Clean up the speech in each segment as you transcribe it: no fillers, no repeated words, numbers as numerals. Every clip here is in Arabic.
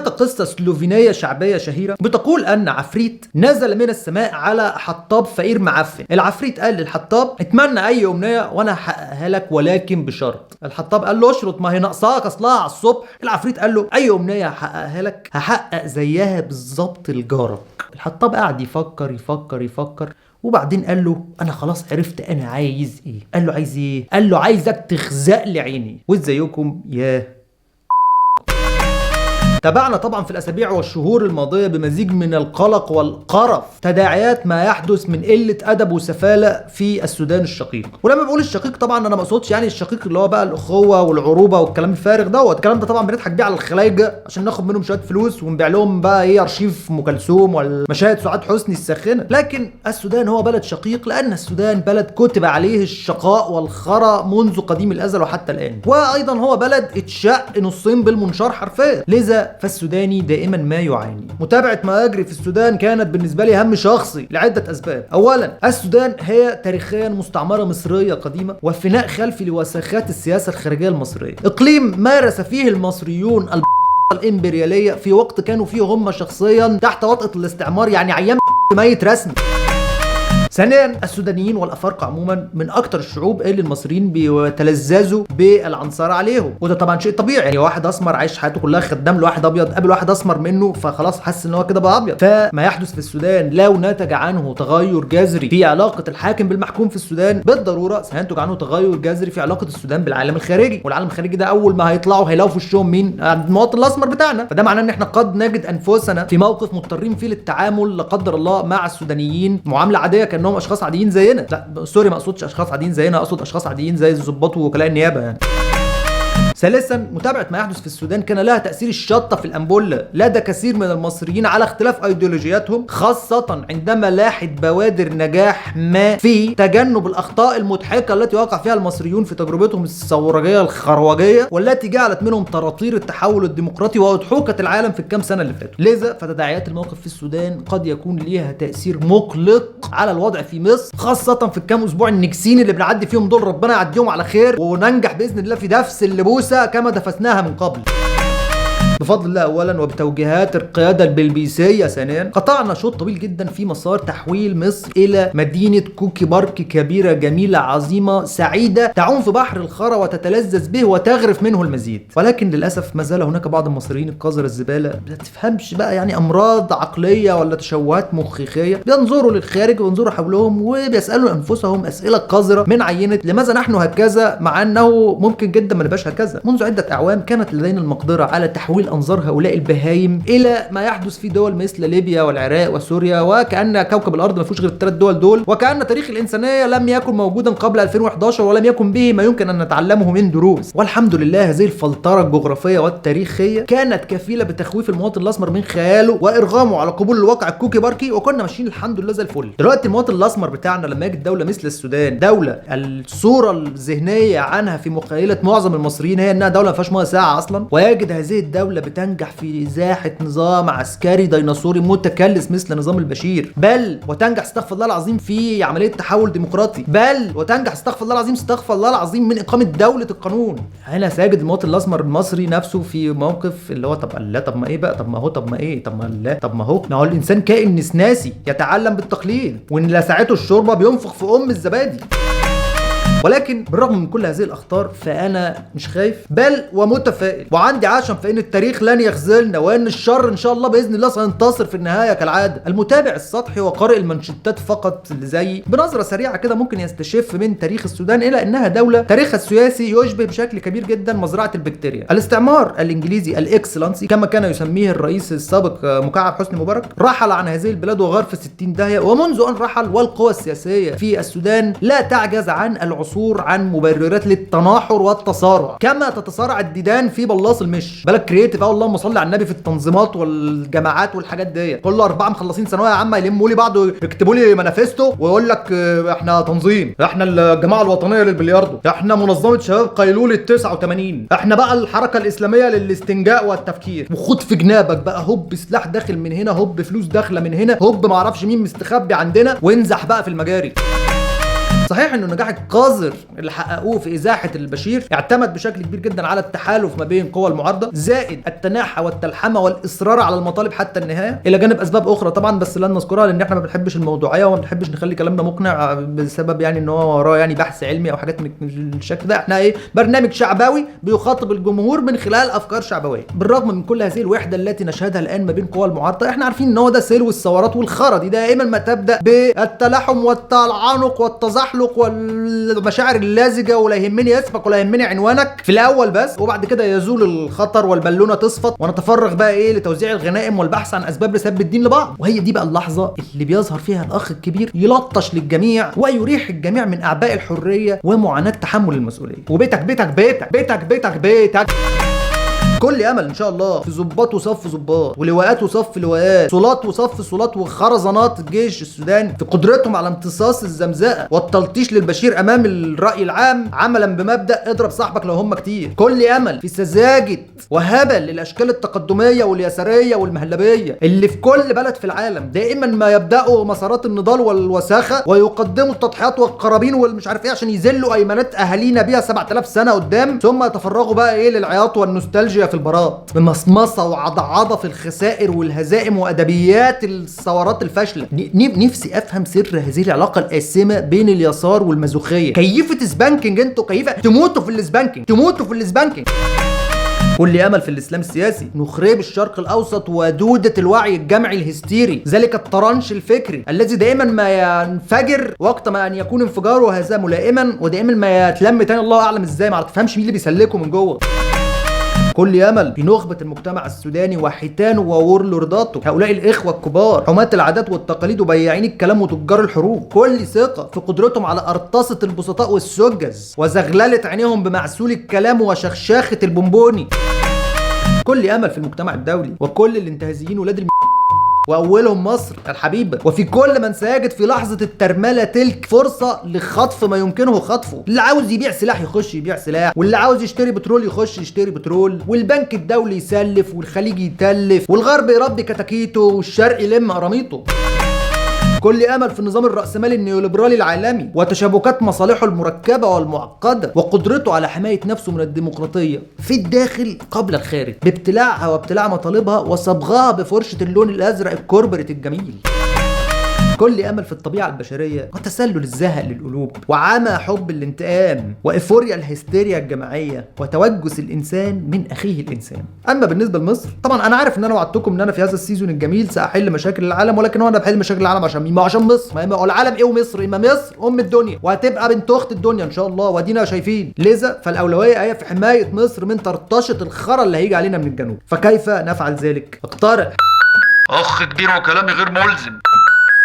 هناك قصة سلوفينية شعبية شهيرة بتقول أن عفريت نزل من السماء على حطاب فقير معفن. العفريت قال للحطاب اتمنى أي أمنية وأنا هحققها لك ولكن بشرط. الحطاب قال له اشرط، ما هي ناقصاك أصلها على الصبح. العفريت قال له أي أمنية هحققها لك هحقق زيها بالظبط لجارك. الحطاب قعد يفكر يفكر يفكر وبعدين قال له انا خلاص عرفت انا عايز ايه. قال له عايز ايه؟ قال له عايزك تخزق لي عيني. وازيكم يا تابعنا طبعا في الاسابيع والشهور الماضيه بمزيج من القلق والقرف تداعيات ما يحدث من قله ادب وسفاله في السودان الشقيق. ولما بقول الشقيق طبعا انا ما اقصدش يعني الشقيق اللي هو بقى الاخوه والعروبه والكلام الفارغ دوت. الكلام ده طبعا بنضحك بيه على الخلايجه عشان ناخد منهم شويه فلوس ونبيع لهم بقى ايه ارشيف ام كلثوم ولا مشاهد سعاد حسني الساخنه. لكن السودان هو بلد شقيق لان السودان بلد كتب عليه الشقاء والخرا منذ قديم الازل وحتى الان، وايضا هو بلد اتشق نصين بالمنشار حرفيا. لذا فالسوداني دائما ما يعاني. متابعة ما يجري في السودان كانت بالنسبة لي هم شخصي لعدة أسباب. أولا، السودان هي تاريخيا مستعمرة مصرية قديمة وفناء خلفي لوساخات السياسة الخارجية المصرية. إقليم مارس فيه المصريون الإمبريالية في وقت كانوا فيه هم شخصيا تحت وطأة الاستعمار، يعني أيام ميت رسمي. ثانيا، السودانيين والافارقه عموما من اكتر الشعوب اللي المصريين بيتلذذوا بالعنصرة عليهم، وده طبعا شيء طبيعي. يعني واحد اسمر عايش حياته كلها خدام لواحد ابيض، قابل واحد اسمر منه فخلاص حس ان هو كده بقى ابيض. فما يحدث في السودان لو نتج عنه تغير جذري في علاقه الحاكم بالمحكوم في السودان بالضروره سينتج عنه تغير جذري في علاقه السودان بالعالم الخارجي. والعالم الخارجي ده اول ما هيطلعوا هيلاقوا في وشهم مين؟ المواطن الاسمر بتاعنا. فده معناه ان احنا قد نجد انفسنا في موقف مضطرين فيه للتعامل لا قدر الله مع السودانيين معامله عاديه كانهم اشخاص عاديين زينا. لا سوري، ما اقصدش اشخاص عاديين زينا، اقصد اشخاص عاديين زي الضباط ووكلاء النيابه يعني. ثالثا، متابعة ما يحدث في السودان كان لها تأثير الشطة في الأنبولة لدى كثير من المصريين على اختلاف أيديولوجياتهم، خاصة عندما لاحت بوادر نجاح ما في تجنب الأخطاء المضحكة التي وقع فيها المصريون في تجربتهم الثورجية الخروجية والتي جعلت منهم طراطير التحول الديمقراطي وأضحوكة العالم في الكام سنة اللي فاتوا. لذا فتداعيات الموقف في السودان قد يكون ليها تأثير مقلق على الوضع في مصر، خاصة في الكام أسبوع النكسين اللي بنعدي فيهم دول. ربنا يعديهم على خير وننجح بإذن الله في دفس اللبوسة كما دفسناها من قبل بفضل الله اولا وبتوجيهات القياده البلبيسيه. ثانيا، قطعنا شوط طويل جدا في مسار تحويل مصر الى مدينه كوكي بارك كبيره جميله عظيمه سعيده تعوم في بحر الخرا وتتلذذ به وتغرف منه المزيد. ولكن للاسف ما زال هناك بعض المصريين القذرة الزباله ما تفهمش بقى يعني امراض عقليه ولا تشوهات مخيخيه، بينظروا للخارج وينظروا حولهم وبيسالوا انفسهم اسئله قذره من عينه لماذا نحن هكذا، مع انه ممكن جدا ما نبقاش هكذا. منذ عده اعوام كانت لدينا المقدره على تحويل انظار هؤلاء البهايم الى ما يحدث في دول مثل ليبيا والعراق وسوريا، وكأن كوكب الارض ما فيهوش غير الثلاث دول دول، وكأن تاريخ الانسانيه لم يكن موجودا قبل 2011 ولم يكن به ما يمكن ان نتعلمه من دروس. والحمد لله هذه الفلتره الجغرافيه والتاريخيه كانت كفيله بتخويف المواطن الاسمر من خياله وارغامه على قبول الواقع الكوكي باركي، وكنا ماشيين الحمد لله زي الفل. دلوقتي المواطن الاسمر بتاعنا لما يجد دوله مثل السودان، دوله الصوره الذهنيه عنها في مخيله معظم المصريين هي انها دوله ما فيهاش ميه ساعه اصلا، ويجد هذه الدوله بتنجح في ازاحه نظام عسكري ديناصوري متكلس مثل نظام البشير، بل وتنجح استغفر الله العظيم في عمليه تحول ديمقراطي، بل وتنجح استغفر الله العظيم من اقامه دوله القانون. هنا سيجد المواطن الاسمر المصري نفسه في موقف اللي هو طب لا طب ما ايه بقى، طب ما هو طب ما ايه، طب ما لا طب ما هو الانسان كائن نسناسي يتعلم بالتقليد، وان لسعته الشوربه بينفخ في الزبادي. ولكن بالرغم من كل هذه الاخطار فانا مش خايف بل ومتفائل، وعندي عشم في ان التاريخ لن يخذلنا وان الشر ان شاء الله باذن الله سينتصر في النهايه كالعاده. المتابع السطحي وقارئ المانشيتات فقط اللي زيي بنظره سريعه كده ممكن يستشف من تاريخ السودان الى انها دوله تاريخها السياسي يشبه بشكل كبير جدا مزرعه البكتيريا. الاستعمار الانجليزي الاكسلنسي كما كان يسميه الرئيس السابق مكعب حسني مبارك رحل عن هذه البلاد وغار في 60 داهيه، ومنذ ان رحل والقوى السياسيه في السودان لا تعجز عن العصور عن مبررات للتناحر والتصارع، كما تتصارع الديدان في بلاص المش. بالك كرييتيف اللهم صل على النبي في التنظيمات والجماعات والحاجات دي. كل 4 مخلصين ثانويه عامه يلموا لي بعض يكتبوا لي مانيفستو ويقول لك احنا تنظيم، احنا الجماعه الوطنيه للبلياردو، احنا منظمه شباب قيلوله 89، احنا بقى الحركه الاسلاميه للاستنجاء والتفكير. وخد في جنابك بقى هوب سلاح داخل من هنا، هوب فلوس داخله من هنا، هوب معرفش مين مستخبي عندنا، وانزح بقى في المجاري. صحيح انه النجاح القذر اللي حققوه في ازاحه البشير اعتمد بشكل كبير جدا على التحالف ما بين قوى المعارضه، زائد التناحه والتلحمه والاصرار على المطالب حتى النهايه، الى جانب اسباب اخرى طبعا بس لن نذكرها لان احنا ما بنحبش الموضوعيه وما بنحبش نخلي كلامنا مقنع بسبب يعني ان هو وراه يعني بحث علمي او حاجات من الشكل ده. احنا برنامج شعبوي بيخاطب الجمهور من خلال افكار شعبويه. بالرغم من كل هذه الوحده التي نشهدها الان ما بين قوى المعارضه، احنا عارفين ان هو ده سلو الثورات والخرا دائما ما تبدا بالتلحم والتعنق والتزحلق والمشاعر اللازجه ولا يهمني اسمك ولا يهمني عنوانك في الاول بس، وبعد كده يزول الخطر والبالونه تصفط ونتفرغ بقى لتوزيع الغنائم والبحث عن اسباب لسب الدين لبعض. وهي دي بقى اللحظه اللي بيظهر فيها الاخ الكبير يلطش للجميع ويريح الجميع من اعباء الحريه ومعاناه تحمل المسؤوليه. وبيتك بيتك بيتك بيتك بيتك بيتك. كل امل ان شاء الله في ضباط وصف ضباط ولواءات وصف لواءات، صولات وصف صولات وخرزانات الجيش السوداني في قدرتهم على امتصاص الزمزقه والتلطيش للبشير امام الراي العام، عملا بمبدا اضرب صاحبك لو هم كتير. كل امل في سذاجه وهبل الاشكال التقدميه واليساريه والمهلبيه اللي في كل بلد في العالم دائما ما يبداوا مسارات النضال والوساخه ويقدموا التضحيات والقرابين والمش عارف ايه عشان يذلوا ايمانات اهالينا بيها 7000 سنه قدام، ثم يتفرغوا بقى للعياط والنوستالجيا في البراء بمصمصه وعضعضه في الخسائر والهزائم وادبيات الثورات الفاشله. نفسي افهم سر هذه العلاقه القاسمه بين اليسار والمازوخيه. كيفه سبانكينج انتوا، كيفه تموتوا في السبانكينج، تموتوا في السبانكينج. كل امل في الاسلام السياسي، نخرب الشرق الاوسط ودوده الوعي الجمعي الهستيري، ذلك الطرنش الفكري الذي دائما ما ينفجر وقت ما ان يكون انفجاره هذا ملائما ودائما ما يتلم تاني الله اعلم ازاي، ما تفهمش مين اللي بيسلكه من جوه. كل امل في نخبه المجتمع السوداني وحيتانه وورلورداته، هؤلاء الاخوه الكبار حماة العادات والتقاليد وبياعين الكلام وتجار الحروب، كل ثقه في قدرتهم على ارتصه البسطاء والسجز وزغلله عينيهم بمعسول الكلام وشخشاخه البونبوني. كل امل في المجتمع الدولي وكل الانتهازيين ولاد واولهم مصر الحبيبه، وفي كل من سيجد في لحظه الترمله تلك فرصه لخطف ما يمكنه خطفه. اللي عاوز يبيع سلاح يخش يبيع سلاح، واللي عاوز يشتري بترول يخش يشتري بترول، والبنك الدولي يسلف والخليج يتلف والغرب يربي كتاكيته والشرق يلم قراميطه. كل امل في النظام الرأسمالي النيوليبرالي العالمي وتشابكات مصالحه المركبه والمعقده وقدرته على حمايه نفسه من الديمقراطيه في الداخل قبل الخارج، بابتلاعها وابتلاع مطالبها وصبغها بفرشه اللون الازرق الكوربريت الجميل. كل امل في الطبيعه البشريه وتسلل الزهق للقلوب وعمى حب الانتقام وافوريا الهستيريا الجماعيه وتوجس الانسان من اخيه الانسان. اما بالنسبه لمصر، طبعا انا عارف ان انا وعدتكم ان انا في هذا السيزون الجميل ساحل مشاكل العالم، ولكن انا بحل مشاكل العالم عشان مين؟ ما عشان مصر. ما هو العالم ايه ومصر؟ اما مصر ام الدنيا وهتبقى بنت اخت الدنيا ان شاء الله، وادينا شايفين. لذا فالاولويه هي في حمايه مصر من طرطشه الخرا اللي هيجي علينا من الجنوب. فكيف نفعل ذلك؟ اقترح اخ كبير وكلامي غير ملزم.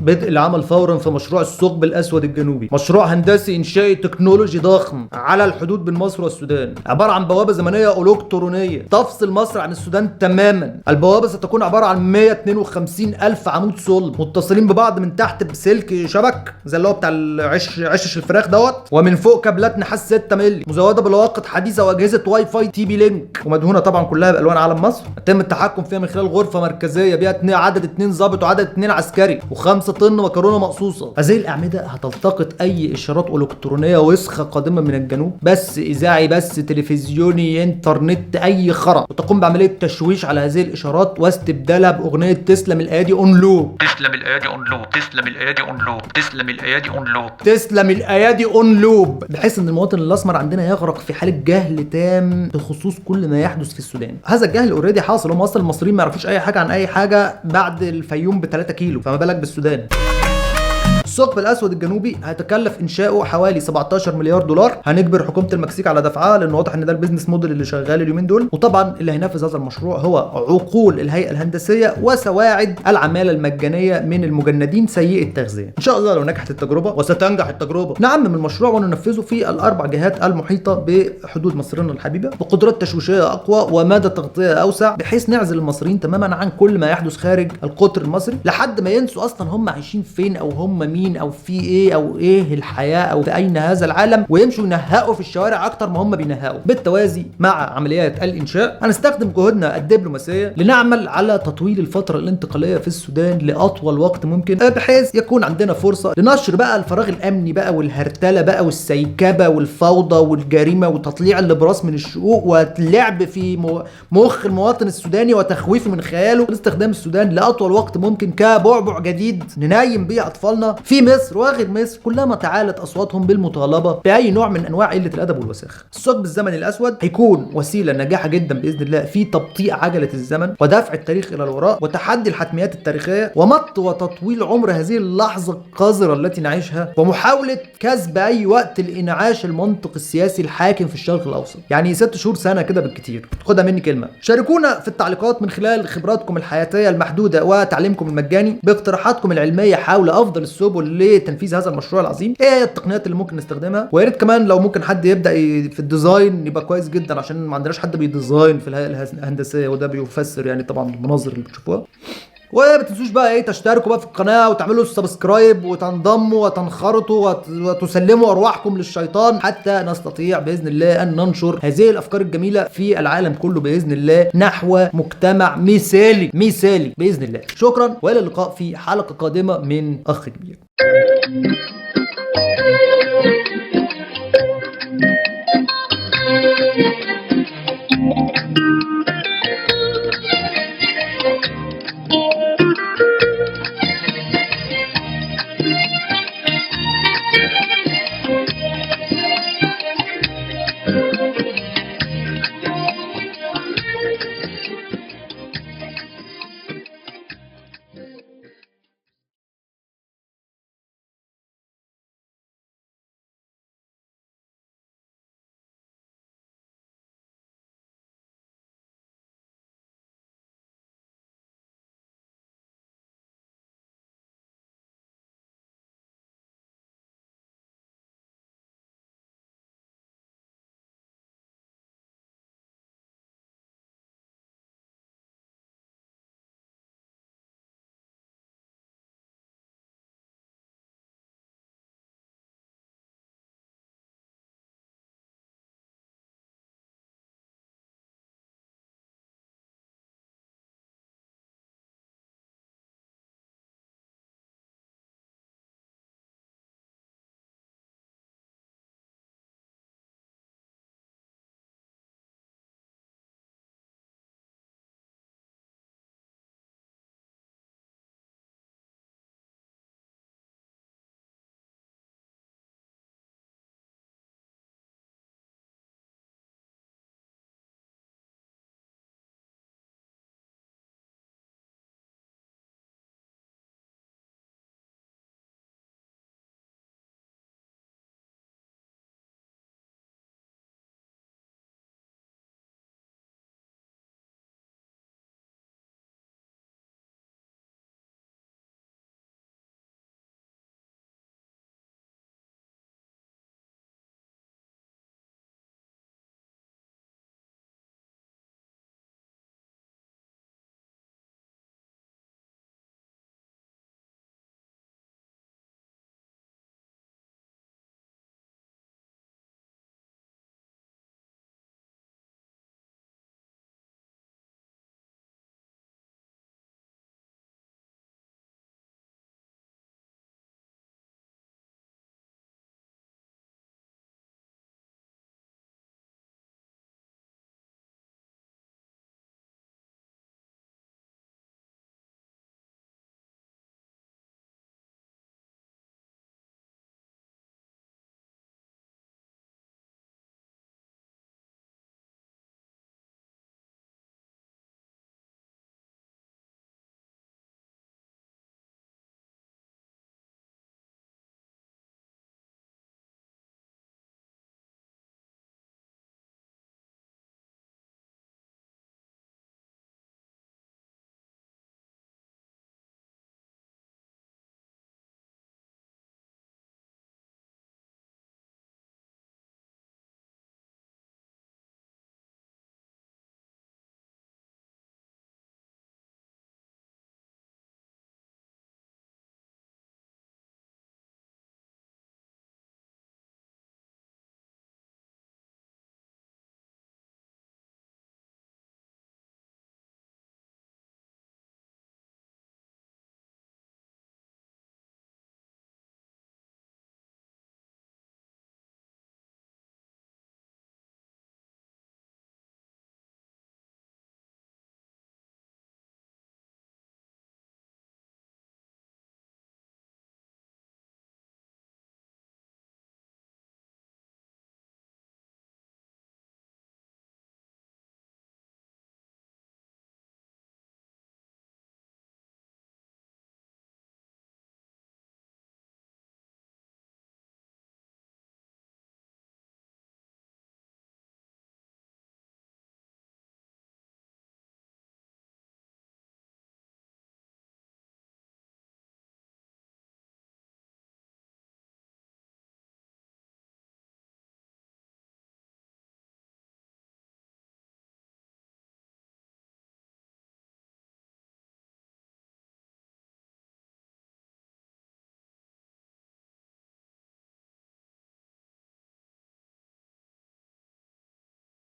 بدء العمل فورا في مشروع الثقب الاسود الجنوبي، مشروع هندسي انشائي تكنولوجي ضخم على الحدود بين مصر والسودان، عباره عن بوابه زمنيه الكترونيه تفصل مصر عن السودان تماما. البوابه ستكون عباره عن 152 الف عمود صلب متصلين ببعض من تحت بسلك شبك زي اللي هو بتاع عشش الفراخ دوت، ومن فوق كابلات نحاس 6 مللي مزوده بلواقط حديثه واجهزه واي فاي تي بي لينك، ومدهونه طبعا كلها بالوان علم مصر. يتم التحكم فيها من خلال غرفه مركزيه بها عدد 2 ضابط وعدد 2 عسكري و5 طن مكرونه مقصوصه. هذه الاعمده هتلتقط اي اشارات الكترونيه وسخه قادمه من الجنوب، بس اذاعي، بس تلفزيوني، انترنت، اي خرا، وتقوم بعمليه تشويش على هذه الاشارات واستبدالها باغنيه تسلم الايادي اون لوب. تسلم الايادي اون لوب، تسلم الايادي اون لوب، تسلم الايادي اون لوب، تسلم الايادي اون لوب، بحيث ان المواطن الاسمر عندنا يغرق في حاله جهل تام بخصوص كل ما يحدث في السودان. هذا الجهل اوريدي حاصل، هم اصلا المصريين ما يعرفوش اي حاجه عن اي حاجه بعد الفيوم ب3 كيلو، فما بالك بالسودان. الثقب الاسود الجنوبي هيتكلف انشاؤه حوالي 17 مليار دولار، هنجبر حكومه المكسيك على دفعها لان واضح ان ده البيزنس موديل اللي شغال اليومين دول. وطبعا اللي هينفذ هذا المشروع هو عقول الهيئه الهندسيه وسواعد العماله المجانيه من المجندين سيئي التغذيه. ان شاء الله لو نجحت التجربه وستنجح التجربه نعمم المشروع وننفذه في الاربع جهات المحيطه بحدود مصرنا الحبيبه بقدرات تشويشيه اقوى ومدى تغطيه اوسع، بحيث نعزل المصريين تماما عن كل ما يحدث خارج القطر المصري لحد ما ينسوا اصلا هم عايشين فين او هم مين مين او في ايه او ايه الحياه او في اين هذا العالم، ويمشوا ينهقوا في الشوارع اكتر ما هم بينهقوا. بالتوازي مع عمليات الانشاء هنستخدم جهودنا الدبلوماسيه لنعمل على تطويل الفتره الانتقاليه في السودان لاطول وقت ممكن، بحيث يكون عندنا فرصه لنشر بقى الفراغ الامني بقى والهرتله بقى والسيكبه والفوضى والجريمه وتطليع الابراس من الشقوق واللعب في مخ المواطن السوداني وتخويفه من خياله، لاستخدام السودان لاطول وقت ممكن كبعبع جديد ننايم بيه اطفالنا في مصر وغير مصر كلما تعالت اصواتهم بالمطالبه باي نوع من انواع قله الادب والوساخه. الثقب الزمني الاسود هيكون وسيله ناجحه جدا باذن الله في تبطيء عجله الزمن ودفع التاريخ الى الوراء وتحدي الحتميات التاريخيه ومط وتطويل عمر هذه اللحظه القذره التي نعيشها، ومحاوله كسب اي وقت لانعاش المنطق السياسي الحاكم في الشرق الاوسط. يعني 6 شهور سنه كده بالكتير. خدها مني كلمه. شاركونا في التعليقات من خلال خبراتكم الحياتيه المحدوده وتعليمكم المجاني باقتراحاتكم العلميه حول افضل السبل لتنفيذ هذا المشروع العظيم. ايه هي التقنيات اللي ممكن نستخدمها؟ ويا ريت كمان لو ممكن حد يبدا في الديزاين يبقى كويس جدا، عشان ما عندناش حد بيديزاين في الهيئه الهندسيه وده بيفسر يعني طبعا المناظر اللي بتشوفوها. وما تنسوش بقى ايه تشتركوا بقى في القناه وتعملوا سبسكرايب وتنضموا وتنخرطوا وتسلموا ارواحكم للشيطان حتى نستطيع باذن الله ان ننشر هذه الافكار الجميله في العالم كله باذن الله نحو مجتمع مثالي باذن الله. شكرا والى اللقاء في حلقه قادمه من اخ كبير.